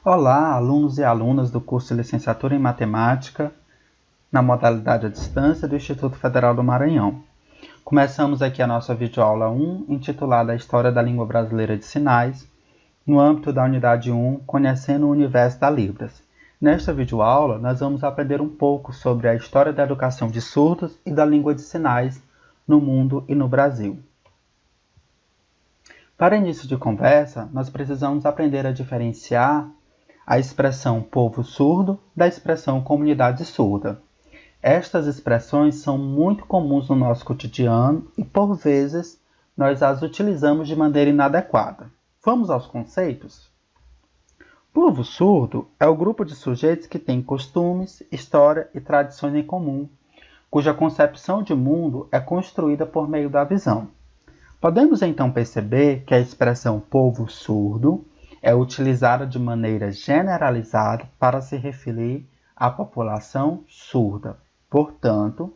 Olá, alunos e alunas do curso de Licenciatura em Matemática, na modalidade à distância do Instituto Federal do Maranhão. Começamos aqui a nossa videoaula 1, intitulada A História da Língua Brasileira de Sinais, no âmbito da unidade 1, Conhecendo o Universo da Libras. Nesta videoaula, nós vamos aprender um pouco sobre a história da educação de surdos e da língua de sinais no mundo e no Brasil. Para início de conversa, nós precisamos aprender a diferenciar a expressão povo surdo da expressão comunidade surda. Estas expressões são muito comuns no nosso cotidiano e, por vezes, nós as utilizamos de maneira inadequada. Vamos aos conceitos? Povo surdo é o grupo de sujeitos que tem costumes, história e tradições em comum, cuja concepção de mundo é construída por meio da visão. Podemos então perceber que a expressão povo surdo é utilizada de maneira generalizada para se referir à população surda. Portanto,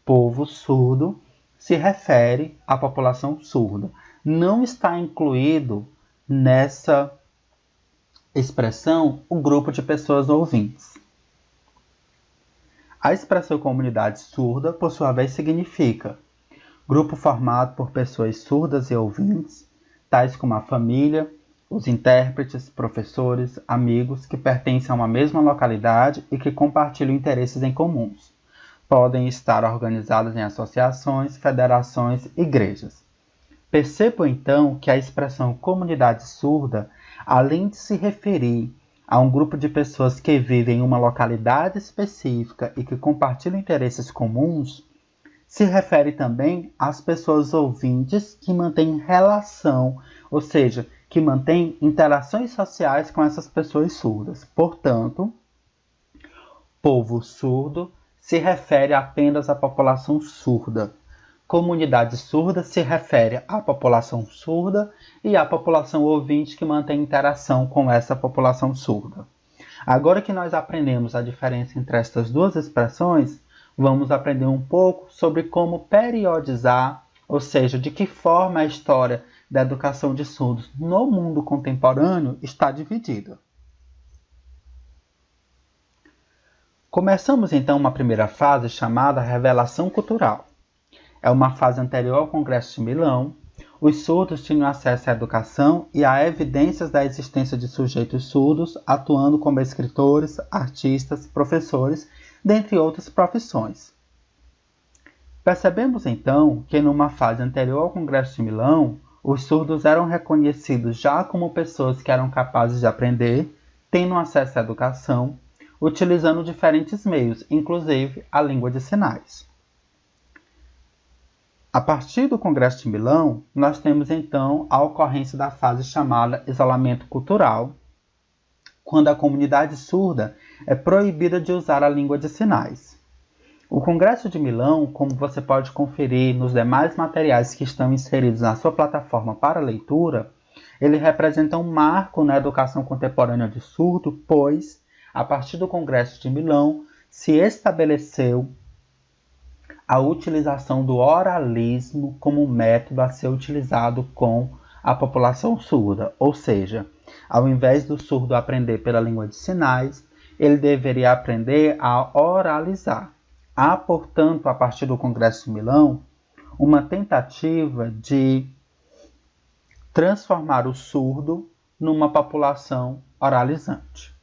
povo surdo se refere à população surda. Não está incluído nessa expressão o grupo de pessoas ouvintes. A expressão comunidade surda, por sua vez, significa grupo formado por pessoas surdas e ouvintes, tais como a família, os intérpretes, professores, amigos que pertencem a uma mesma localidade e que compartilham interesses em comuns. Podem estar organizados em associações, federações, igrejas. Percebo então que a expressão comunidade surda, além de se referir a um grupo de pessoas que vivem em uma localidade específica e que compartilham interesses comuns, se refere também às pessoas ouvintes que mantêm relação, ou seja, que mantêm interações sociais com essas pessoas surdas. Portanto, povo surdo se refere apenas à população surda. Comunidade surda se refere à população surda e à população ouvinte que mantém interação com essa população surda. Agora que nós aprendemos a diferença entre estas duas expressões, vamos aprender um pouco sobre como periodizar, ou seja, de que forma a história da educação de surdos no mundo contemporâneo está dividida. Começamos então uma primeira fase chamada Revelação Cultural. É uma fase anterior ao Congresso de Milão. Os surdos tinham acesso à educação e a evidências da existência de sujeitos surdos atuando como escritores, artistas, professores, dentre outras profissões. Percebemos então que numa fase anterior ao Congresso de Milão, os surdos eram reconhecidos já como pessoas que eram capazes de aprender, tendo acesso à educação, utilizando diferentes meios, inclusive a língua de sinais. A partir do Congresso de Milão, nós temos então a ocorrência da fase chamada isolamento cultural, quando a comunidade surda é proibida de usar a língua de sinais. O Congresso de Milão, como você pode conferir nos demais materiais que estão inseridos na sua plataforma para leitura, ele representa um marco na educação contemporânea de surdo, pois, a partir do Congresso de Milão, se estabeleceu a utilização do oralismo como método a ser utilizado com a população surda, ou seja, ao invés do surdo aprender pela língua de sinais, ele deveria aprender a oralizar. Há, portanto, a partir do Congresso de Milão, uma tentativa de transformar o surdo numa população oralizante.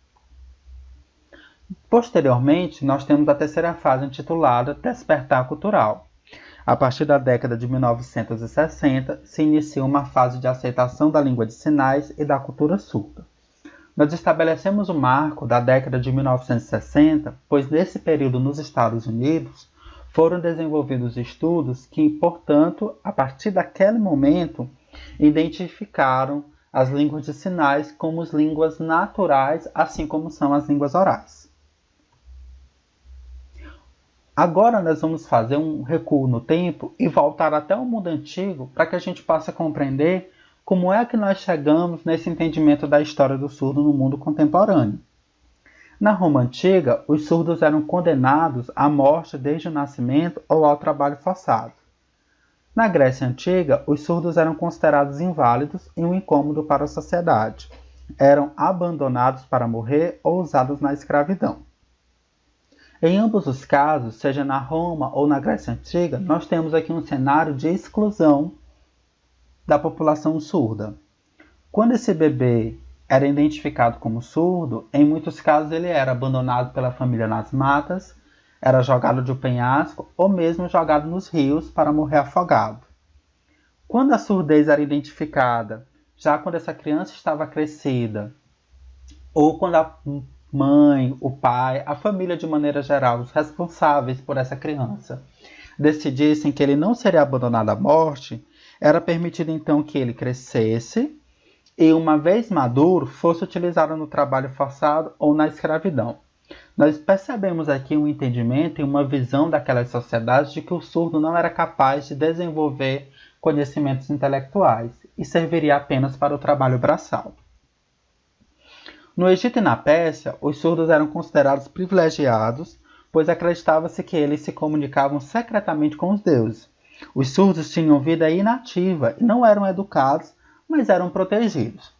Posteriormente, nós temos a terceira fase intitulada Despertar Cultural. A partir da década de 1960, se inicia uma fase de aceitação da língua de sinais e da cultura surda. Nós estabelecemos o marco da década de 1960, pois nesse período nos Estados Unidos foram desenvolvidos estudos que, portanto, a partir daquele momento, identificaram as línguas de sinais como as línguas naturais, assim como são as línguas orais. Agora nós vamos fazer um recuo no tempo e voltar até o mundo antigo para que a gente possa compreender como é que nós chegamos nesse entendimento da história do surdo no mundo contemporâneo. Na Roma Antiga, os surdos eram condenados à morte desde o nascimento ou ao trabalho forçado. Na Grécia Antiga, os surdos eram considerados inválidos e um incômodo para a sociedade. eram abandonados para morrer ou usados na escravidão. Em ambos os casos, seja na Roma ou na Grécia Antiga, nós temos aqui um cenário de exclusão da população surda. Quando esse bebê era identificado como surdo, em muitos casos ele era abandonado pela família nas matas, era jogado de um penhasco ou mesmo jogado nos rios para morrer afogado. Quando a surdez era identificada, já quando essa criança estava crescida, ou quando a mãe, o pai, a família de maneira geral, os responsáveis por essa criança, decidissem que ele não seria abandonado à morte, era permitido então que ele crescesse e, uma vez maduro, fosse utilizado no trabalho forçado ou na escravidão. Nós percebemos aqui um entendimento e uma visão daquelas sociedades de que o surdo não era capaz de desenvolver conhecimentos intelectuais e serviria apenas para o trabalho braçal. No Egito e na Pérsia, os surdos eram considerados privilegiados, pois acreditava-se que eles se comunicavam secretamente com os deuses. Os surdos tinham vida inativa e não eram educados, mas eram protegidos.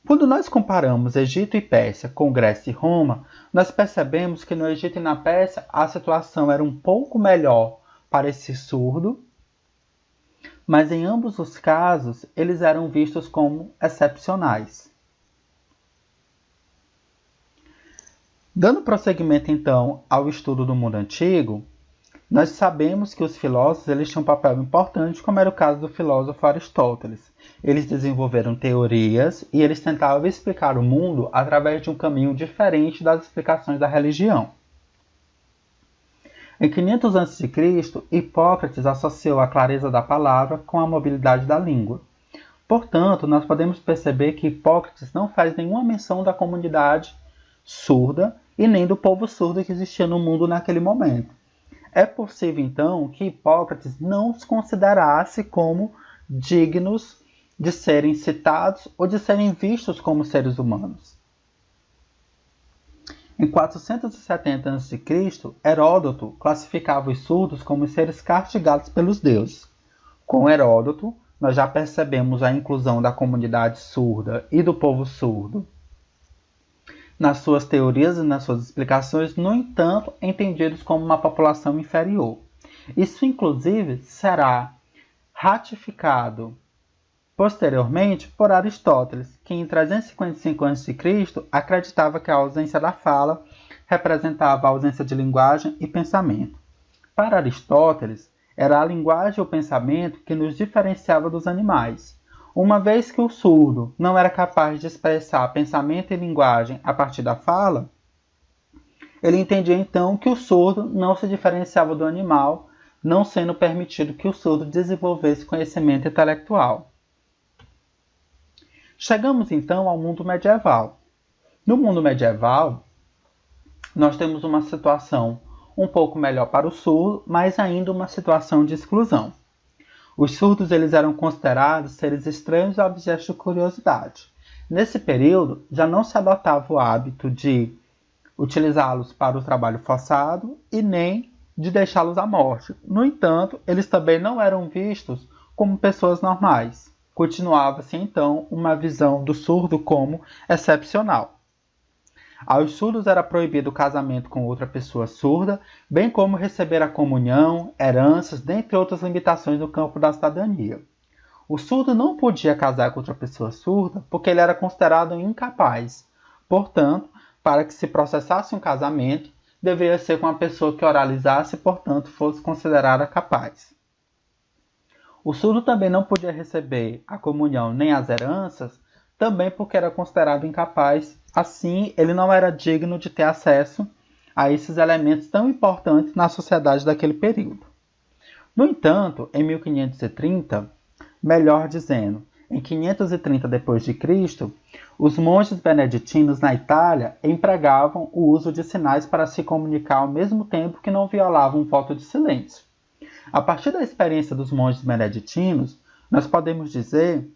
Quando nós comparamos Egito e Pérsia com Grécia e Roma, nós percebemos que no Egito e na Pérsia a situação era um pouco melhor para esse surdo, mas em ambos os casos eles eram vistos como excepcionais. Dando prosseguimento então ao estudo do mundo antigo, nós sabemos que os filósofos eles tinham um papel importante, como era o caso do filósofo Aristóteles. Eles desenvolveram teorias e eles tentavam explicar o mundo através de um caminho diferente das explicações da religião. Em 500 a.C., Hipócrates associou a clareza da palavra com a mobilidade da língua. Portanto, nós podemos perceber que Hipócrates não faz nenhuma menção da comunidade surda e nem do povo surdo que existia no mundo naquele momento. É possível, então, que Hipócrates não os considerasse como dignos de serem citados ou de serem vistos como seres humanos. Em 470 a.C., Heródoto classificava os surdos como seres castigados pelos deuses. Com Heródoto, nós já percebemos a inclusão da comunidade surda e do povo surdo nas suas teorias e nas suas explicações, no entanto, entendidos como uma população inferior. Isso, inclusive, será ratificado posteriormente por Aristóteles, que em 355 a.C. acreditava que a ausência da fala representava a ausência de linguagem e pensamento. Para Aristóteles, era a linguagem e o pensamento que nos diferenciava dos animais. Uma vez que o surdo não era capaz de expressar pensamento e linguagem a partir da fala, ele entendia então que o surdo não se diferenciava do animal, não sendo permitido que o surdo desenvolvesse conhecimento intelectual. Chegamos então ao mundo medieval. No mundo medieval, nós temos uma situação um pouco melhor para o surdo, mas ainda uma situação de exclusão. Os surdos eles eram considerados seres estranhos e objetos de curiosidade. Nesse período, já não se adotava o hábito de utilizá-los para o trabalho forçado e nem de deixá-los à morte. No entanto, eles também não eram vistos como pessoas normais. Continuava-se, então, uma visão do surdo como excepcional. Aos surdos era proibido o casamento com outra pessoa surda, bem como receber a comunhão, heranças, dentre outras limitações no campo da cidadania. O surdo não podia casar com outra pessoa surda porque ele era considerado incapaz. Portanto, para que se processasse um casamento, deveria ser com uma pessoa que oralizasse e, portanto, fosse considerada capaz. O surdo também não podia receber a comunhão nem as heranças, também porque era considerado incapaz. Assim, ele não era digno de ter acesso a esses elementos tão importantes na sociedade daquele período. No entanto, em 1530, melhor dizendo, em 530 d.C., os monges beneditinos na Itália empregavam o uso de sinais para se comunicar ao mesmo tempo que não violavam um voto de silêncio. A partir da experiência dos monges beneditinos, nós podemos dizer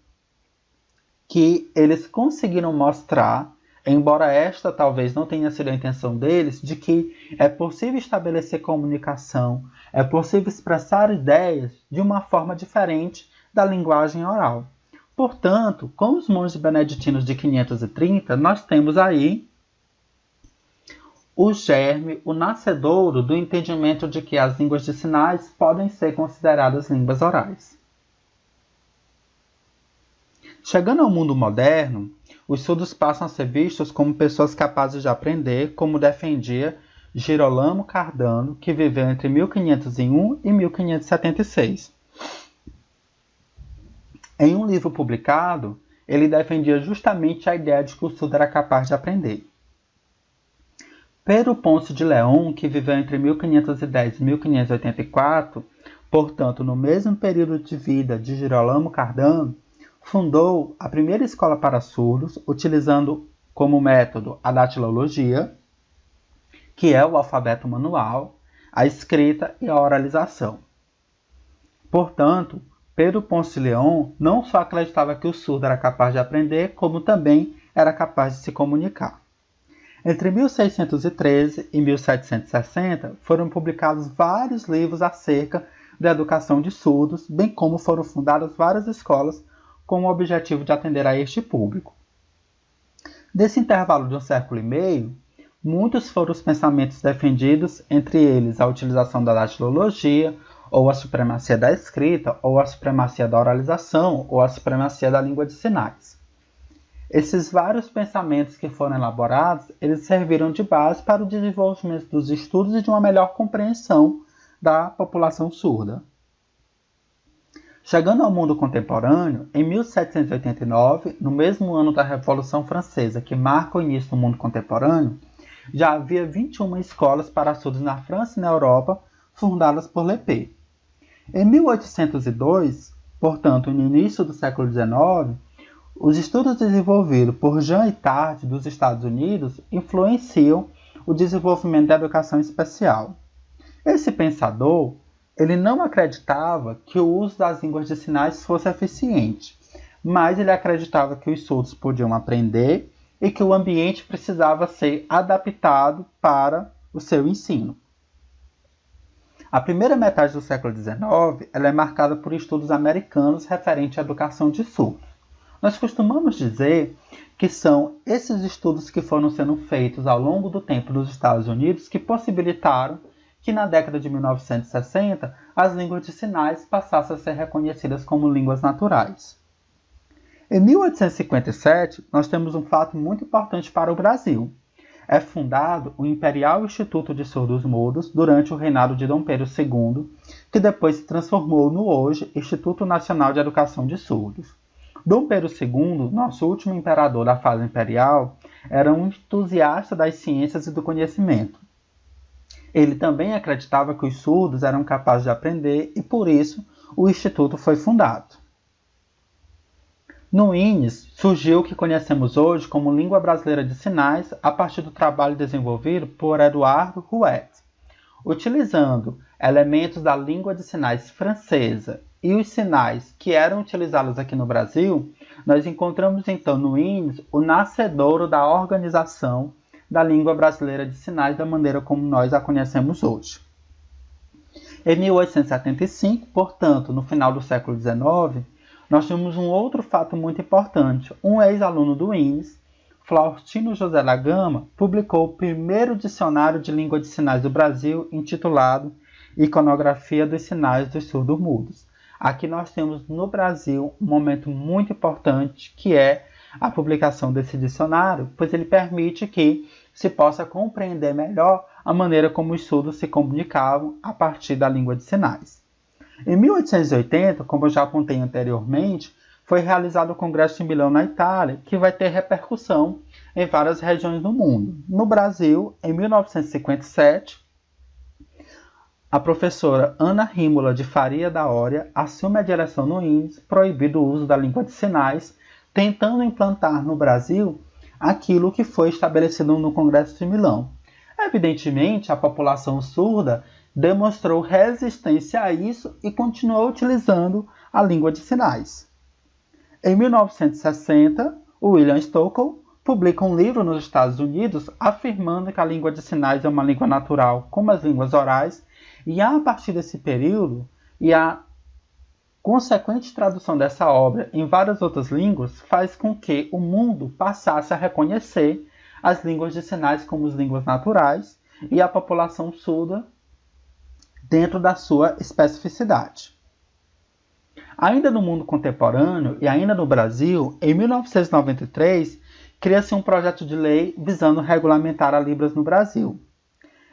que eles conseguiram mostrar, embora esta talvez não tenha sido a intenção deles, de que é possível estabelecer comunicação, é possível expressar ideias de uma forma diferente da linguagem oral. Portanto, com os monges beneditinos de 530, nós temos aí o germe, o nascedouro do entendimento de que as línguas de sinais podem ser consideradas línguas orais. Chegando ao mundo moderno, os surdos passam a ser vistos como pessoas capazes de aprender, como defendia Girolamo Cardano, que viveu entre 1501 e 1576. Em um livro publicado, ele defendia justamente a ideia de que o surdo era capaz de aprender. Pedro Ponce de León, que viveu entre 1510 e 1584, portanto no mesmo período de vida de Girolamo Cardano, fundou a primeira escola para surdos, utilizando como método a datilologia, que é o alfabeto manual, a escrita e a oralização. Portanto, Pedro Ponce de León não só acreditava que o surdo era capaz de aprender, como também era capaz de se comunicar. Entre 1613 e 1760, foram publicados vários livros acerca da educação de surdos, bem como foram fundadas várias escolas com o objetivo de atender a este público. Desse intervalo de um século e meio, muitos foram os pensamentos defendidos, entre eles a utilização da datilologia, ou a supremacia da escrita, ou a supremacia da oralização, ou a supremacia da língua de sinais. Esses vários pensamentos que foram elaborados, eles serviram de base para o desenvolvimento dos estudos e de uma melhor compreensão da população surda. Chegando ao mundo contemporâneo, em 1789, no mesmo ano da Revolução Francesa, que marca o início do mundo contemporâneo, já havia 21 escolas para surdos na França e na Europa, fundadas por Lepé. Em 1802, portanto no início do século XIX, os estudos desenvolvidos por Jean Itard dos Estados Unidos influenciam o desenvolvimento da educação especial. Esse pensador, ele não acreditava que o uso das línguas de sinais fosse eficiente, mas ele acreditava que os surdos podiam aprender e que o ambiente precisava ser adaptado para o seu ensino. A primeira metade do século XIX ela é marcada por estudos americanos referentes à educação de surdos. Nós costumamos dizer que são esses estudos que foram sendo feitos ao longo do tempo nos Estados Unidos que possibilitaram que na década de 1960 as línguas de sinais passassem a ser reconhecidas como línguas naturais. Em 1857, nós temos um fato muito importante para o Brasil. É fundado o Imperial Instituto de Surdos Mudos durante o reinado de Dom Pedro II, que depois se transformou no hoje Instituto Nacional de Educação de Surdos. Dom Pedro II, nosso último imperador da fase imperial, era um entusiasta das ciências e do conhecimento. Ele também acreditava que os surdos eram capazes de aprender e, por isso, o Instituto foi fundado. No INES, surgiu o que conhecemos hoje como Língua Brasileira de Sinais a partir do trabalho desenvolvido por Eduardo Rouet. Utilizando elementos da língua de sinais francesa e os sinais que eram utilizados aqui no Brasil, nós encontramos então no INES o nascedouro da organização da língua brasileira de sinais da maneira como nós a conhecemos hoje. Em 1875, portanto, no final do século XIX, nós temos um outro fato muito importante. Um ex-aluno do INES, Faustino José da Gama, publicou o primeiro dicionário de língua de sinais do Brasil, intitulado Iconografia dos Sinais dos Surdos Mudos. Aqui nós temos no Brasil um momento muito importante, que é a publicação desse dicionário, pois ele permite que se possa compreender melhor a maneira como os surdos se comunicavam a partir da língua de sinais. Em 1880, como eu já apontei anteriormente, foi realizado o Congresso de Milão na Itália, que vai ter repercussão em várias regiões do mundo. No Brasil, em 1957, a professora Ana Rímola de Faria da Ória assume a direção no INES, proibindo o uso da língua de sinais, tentando implantar no Brasil aquilo que foi estabelecido no Congresso de Milão. Evidentemente, a população surda demonstrou resistência a isso e continuou utilizando a língua de sinais. Em 1960, William Stockel publica um livro nos Estados Unidos afirmando que a língua de sinais é uma língua natural como as línguas orais, e a partir desse período e a Consequente tradução dessa obra em várias outras línguas faz com que o mundo passasse a reconhecer as línguas de sinais como as línguas naturais e a população surda dentro da sua especificidade. Ainda no mundo contemporâneo e ainda no Brasil, em 1993, cria-se um projeto de lei visando regulamentar a Libras no Brasil.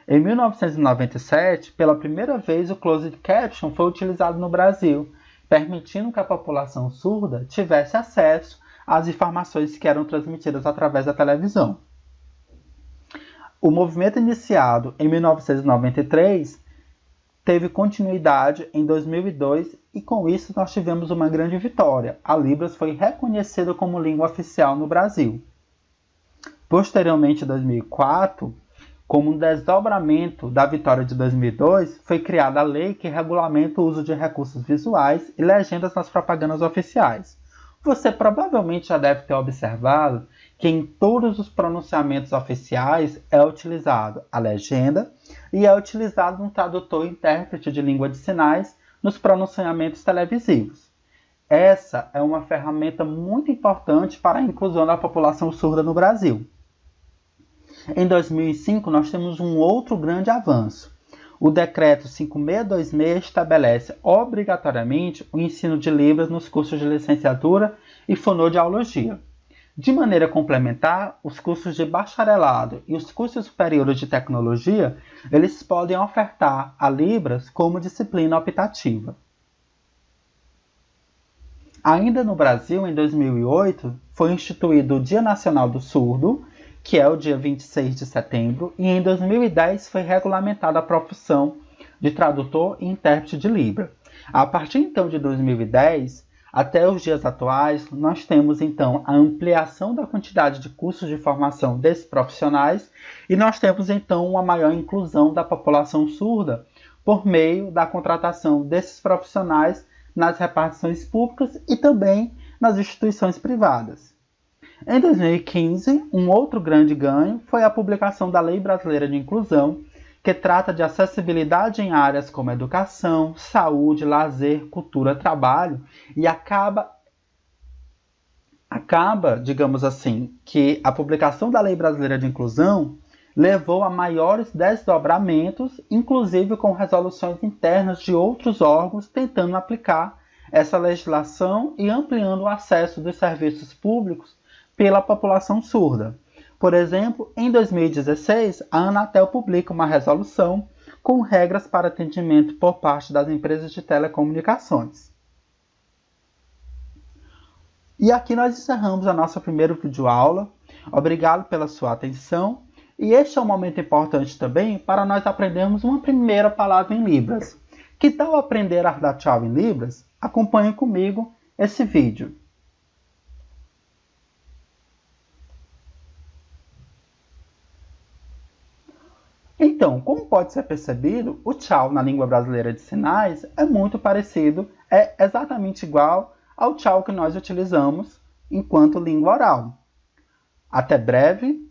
Em 1997, pela primeira vez, o Closed Caption foi utilizado no Brasil, permitindo que a população surda tivesse acesso às informações que eram transmitidas através da televisão. O movimento iniciado em 1993 teve continuidade em 2002 e com isso nós tivemos uma grande vitória. A Libras foi reconhecida como língua oficial no Brasil. Posteriormente, em 2004, como um desdobramento da vitória de 2002, foi criada a lei que regulamenta o uso de recursos visuais e legendas nas propagandas oficiais. Você provavelmente já deve ter observado que em todos os pronunciamentos oficiais é utilizado a legenda e é utilizado um tradutor e intérprete de língua de sinais nos pronunciamentos televisivos. Essa é uma ferramenta muito importante para a inclusão da população surda no Brasil. Em 2005, nós temos um outro grande avanço. O Decreto 5626 estabelece obrigatoriamente o ensino de Libras nos cursos de licenciatura e fonoaudiologia. De maneira complementar, os cursos de bacharelado e os cursos superiores de tecnologia, eles podem ofertar a Libras como disciplina optativa. Ainda no Brasil, em 2008, foi instituído o Dia Nacional do Surdo, que é o dia 26 de setembro, e em 2010 foi regulamentada a profissão de tradutor e intérprete de Libra. A partir então de 2010, até os dias atuais, nós temos então a ampliação da quantidade de cursos de formação desses profissionais e nós temos então uma maior inclusão da população surda por meio da contratação desses profissionais nas repartições públicas e também nas instituições privadas. Em 2015, um outro grande ganho foi a publicação da Lei Brasileira de Inclusão, que trata de acessibilidade em áreas como educação, saúde, lazer, cultura, trabalho, e acaba, digamos assim, que a publicação da Lei Brasileira de Inclusão levou a maiores desdobramentos, inclusive com resoluções internas de outros órgãos tentando aplicar essa legislação e ampliando o acesso dos serviços públicos pela população surda. Por exemplo, em 2016, a Anatel publica uma resolução com regras para atendimento por parte das empresas de telecomunicações. E aqui nós encerramos a nossa primeira videoaula. Obrigado pela sua atenção. E este é um momento importante também para nós aprendermos uma primeira palavra em Libras. Que tal aprender a dar tchau em Libras? Acompanhe comigo esse vídeo. Então, como pode ser percebido, o tchau na língua brasileira de sinais é muito parecido, é exatamente igual ao tchau que nós utilizamos enquanto língua oral. Até breve!